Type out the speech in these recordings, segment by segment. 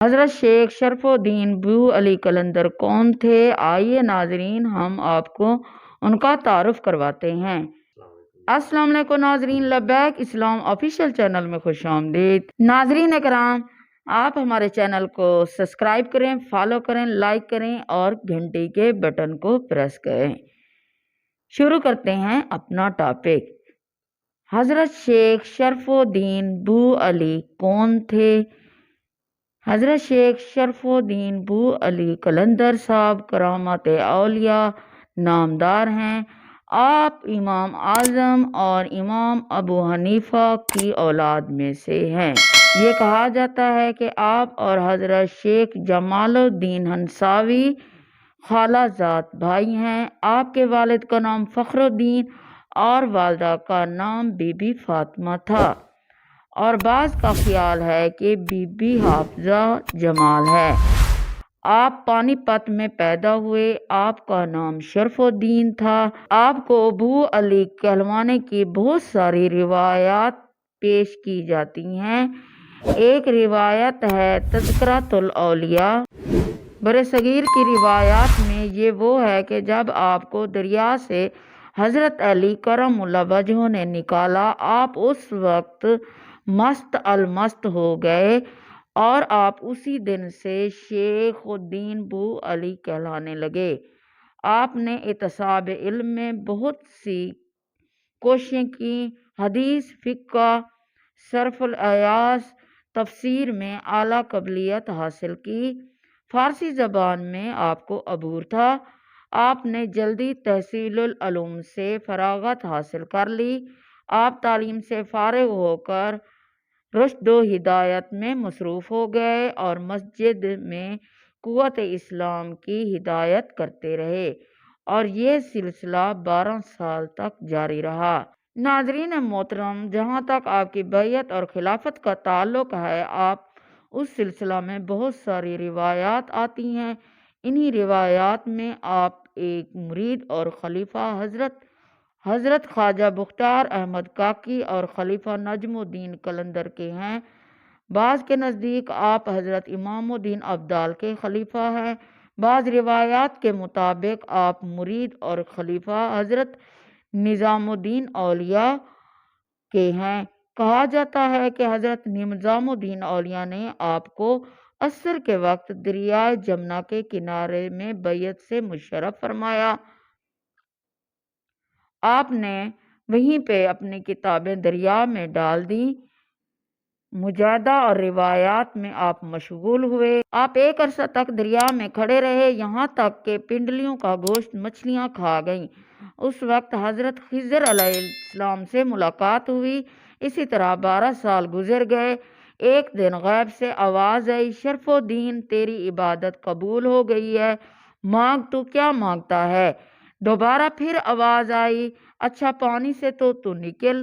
حضرت شیخ شرف الدین بو علی قلندر کون تھے؟ آئیے ناظرین ہم آپ کو ان کا تعارف کرواتے ہیں۔ السلام علیکم ناظرین، لبیک اسلام آفیشیل چینل میں خوش آمدید۔ ناظرین اکرام، آپ ہمارے چینل کو سبسکرائب کریں، فالو کریں، لائک کریں اور گھنٹی کے بٹن کو پریس کریں۔ شروع کرتے ہیں اپنا ٹاپک۔ حضرت شیخ شرف الدین بو علی کون تھے؟ حضرت شیخ شرف الدین بو علی قلندر صاحب کرامت اولیاء نامدار ہیں۔ آپ امام اعظم اور امام ابو حنیفہ کی اولاد میں سے ہیں۔ یہ کہا جاتا ہے کہ آپ اور حضرت شیخ جمال الدین ہنساوی خالہ زاد بھائی ہیں۔ آپ کے والد کا نام فخر الدین اور والدہ کا نام بی بی فاطمہ تھا، اور بعض کا خیال ہے کہ بی بی حافظہ جمال ہے۔ آپ پانی پت میں پیدا ہوئے۔ آپ کا نام شرف الدین تھا۔ آپ کو ابو علی کہلوانے کی بہت ساری روایات پیش کی جاتی ہیں۔ ایک روایت ہے تذکرۃ الاولیاء۔ برصغیر کی روایات میں یہ وہ ہے کہ جب آپ کو دریا سے حضرت علی کرم اللہ وجہہ نے نکالا، آپ اس وقت مست المست ہو گئے اور آپ اسی دن سے شیخ الدین بو علی کہلانے لگے۔ آپ نے اعتصاب علم میں بہت سی کوششیں کی۔ حدیث، فقہ، صرف الیاس، تفسیر میں اعلیٰ قبولیت حاصل کی۔ فارسی زبان میں آپ کو عبور تھا۔ آپ نے جلدی تحصیل العلوم سے فراغت حاصل کر لی۔ آپ تعلیم سے فارغ ہو کر رشد و ہدایت میں مصروف ہو گئے اور مسجد میں قوت اسلام کی ہدایت کرتے رہے، اور یہ سلسلہ 12 سال تک جاری رہا۔ ناظرین محترم، جہاں تک آپ کی بیعت اور خلافت کا تعلق ہے، آپ اس سلسلہ میں بہت ساری روایات آتی ہیں۔ انہی روایات میں آپ ایک مرید اور خلیفہ حضرت خواجہ بختیار احمد کاکی اور خلیفہ نجم الدین قلندر کے ہیں۔ بعض کے نزدیک آپ حضرت امام الدین ابدال کے خلیفہ ہیں۔ بعض روایات کے مطابق آپ مرید اور خلیفہ حضرت نظام الدین اولیاء کے ہیں۔ کہا جاتا ہے کہ حضرت نظام الدین اولیاء نے آپ کو عصر کے وقت دریائے جمنا کے کنارے میں بیعت سے مشرف فرمایا۔ آپ نے وہیں پہ اپنی کتابیں دریا میں ڈال دیں۔ مجاہدہ اور روایات میں آپ مشغول ہوئے۔ آپ ایک عرصہ تک دریا میں کھڑے رہے، یہاں تک کہ پنڈلیوں کا گوشت مچھلیاں کھا گئیں۔ اس وقت حضرت خضر علیہ السلام سے ملاقات ہوئی۔ اسی طرح 12 سال گزر گئے۔ ایک دن غیب سے آواز آئی، شرف الدین تیری عبادت قبول ہو گئی ہے، مانگ تو کیا مانگتا ہے؟ دوبارہ پھر آواز آئی، اچھا پانی سے تو نکل۔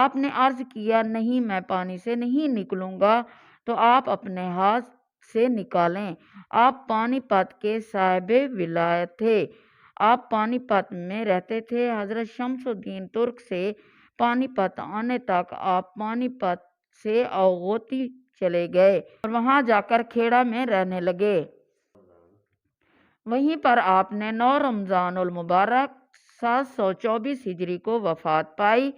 آپ نے عرض کیا، نہیں میں پانی سے نہیں نکلوں گا۔ تو آپ اپنے ہاتھ سے نکالیں۔ آپ پانی پت کے صاحب ولایت تھے۔ آپ پانی پت میں رہتے تھے۔ حضرت شمس الدین ترک سے پانی پت آنے تک آپ پانی پت سے اوغوتی چلے گئے اور وہاں جا کر کھیڑا میں رہنے لگے۔ وہیں پر آپ نے 9 رمضان المبارک 724 ہجری کو وفات پائی۔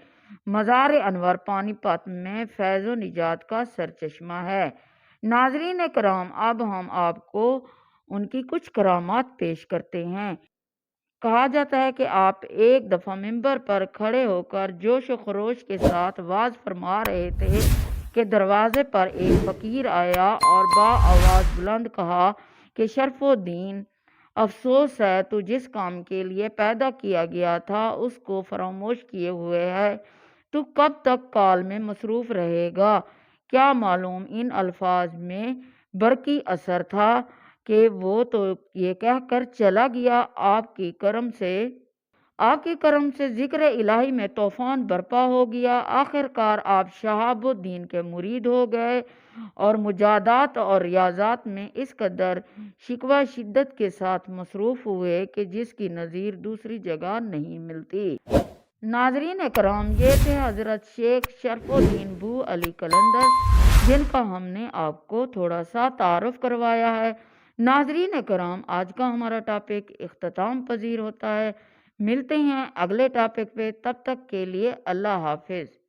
مزار انور پانی پت میں فیض و نجات کا سرچشمہ ہے۔ ناظرین کرام، اب ہم آپ کو ان کی کچھ کرامات پیش کرتے ہیں۔ کہا جاتا ہے کہ آپ ایک دفعہ ممبر پر کھڑے ہو کر جوش و خروش کے ساتھ وعظ فرما رہے تھے کہ دروازے پر ایک فقیر آیا اور آواز بلند کہا کہ شرف الدین، افسوس ہے تو جس کام کے لیے پیدا کیا گیا تھا اس کو فراموش کیے ہوئے ہے۔ تو کب تک کال میں مصروف رہے گا؟ کیا معلوم ان الفاظ میں برقی اثر تھا کہ وہ تو یہ کہہ کر چلا گیا، آپ کی کرم سے ذکر الہی میں طوفان برپا ہو گیا۔ آخر کار آپ شہاب الدین کے مرید ہو گئے اور مجاہدات اور ریاضات میں اس قدر شکوہ شدت کے ساتھ مصروف ہوئے کہ جس کی نظیر دوسری جگہ نہیں ملتی۔ ناظرین کرام، یہ تھے حضرت شیخ شرف الدین بو علی قلندر جن کا ہم نے آپ کو تھوڑا سا تعارف کروایا ہے۔ ناظرین کرام، آج کا ہمارا ٹاپک اختتام پذیر ہوتا ہے۔ ملتے ہیں اگلے ٹاپک پہ، تب تک کے لیے اللہ حافظ۔